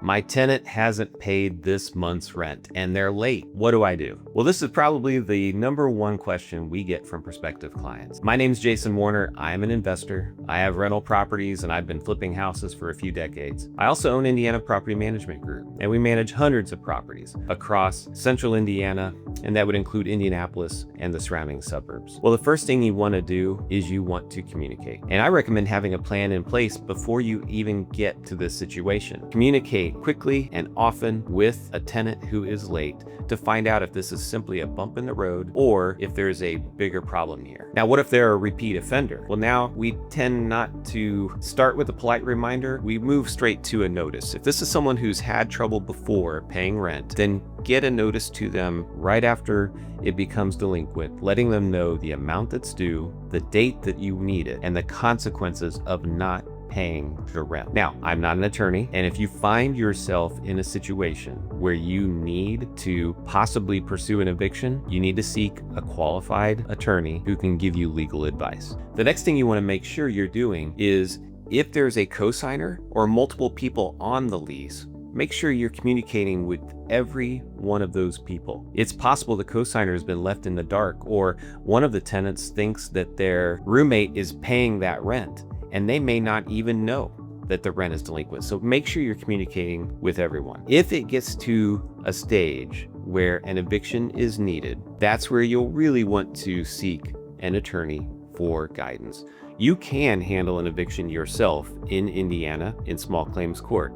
My tenant hasn't paid this month's rent and they're late. What do I do? Well, this is probably the number one question we get from prospective clients. My name's Jason Warner. I'm an investor. I have rental properties and I've been flipping houses for a few decades. I also own Indiana Property Management Group, and we manage hundreds of properties across central Indiana, and that would include Indianapolis and the surrounding suburbs. Well, the first thing you want to do is you want to communicate. And I recommend having a plan in place before you even get to this situation. Communicate quickly and often with a tenant who is late to find out if this is simply a bump in the road or if there's a bigger problem here. Now, what if they're a repeat offender? Well, now we tend not to start with a polite reminder. We move straight to a notice. If this is someone who's had trouble before paying rent, then get a notice to them right after it becomes delinquent, letting them know the amount that's due, the date that you need it, and the consequences of not paying the rent. Now, I'm not an attorney, and if you find yourself in a situation where you need to possibly pursue an eviction, you need to seek a qualified attorney who can give you legal advice. The next thing you want to make sure you're doing is, if there's a cosigner or multiple people on the lease, make sure you're communicating with every one of those people. It's possible the cosigner has been left in the dark, or one of the tenants thinks that their roommate is paying that rent, and they may not even know that the rent is delinquent. So make sure you're communicating with everyone. If it gets to a stage where an eviction is needed, that's where you'll really want to seek an attorney for guidance. You can handle an eviction yourself in Indiana in small claims court,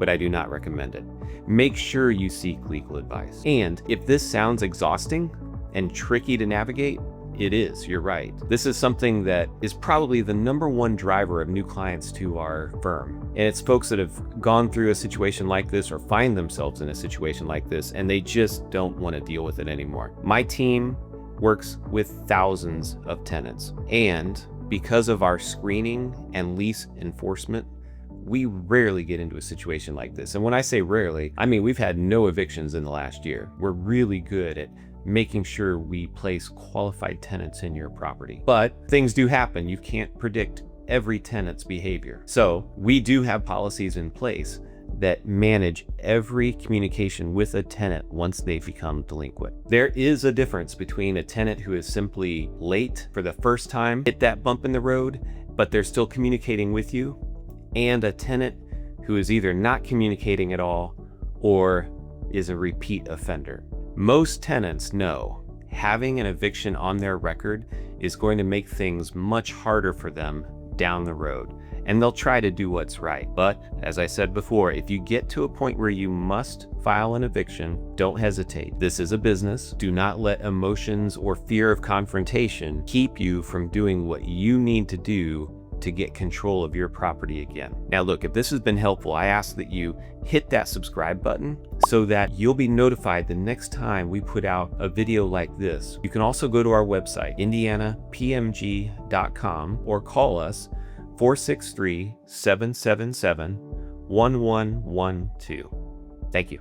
but I do not recommend it. Make sure you seek legal advice. And if this sounds exhausting and tricky to navigate, it is, you're right. This is something that is probably the number one driver of new clients to our firm. And it's folks that have gone through a situation like this or find themselves in a situation like this, and they just don't want to deal with it anymore. My team works with thousands of tenants, and because of our screening and lease enforcement, we rarely get into a situation like this. And when I say rarely, I mean we've had no evictions in the last year. We're really good at making sure we place qualified tenants in your property. But things do happen. You can't predict every tenant's behavior. So we do have policies in place that manage every communication with a tenant once they've become delinquent. There is a difference between a tenant who is simply late for the first time, hit that bump in the road, but they're still communicating with you, and a tenant who is either not communicating at all or is a repeat offender. Most tenants know having an eviction on their record is going to make things much harder for them down the road, and they'll try to do what's right. But as I said before, if you get to a point where you must file an eviction, don't hesitate. This is a business. Do not let emotions or fear of confrontation keep you from doing what you need to do to get control of your property again. Now look, if this has been helpful, I ask that you hit that subscribe button so that you'll be notified the next time we put out a video like this. You can also go to our website, indianapmg.com, or call us 463-777-1112. Thank you.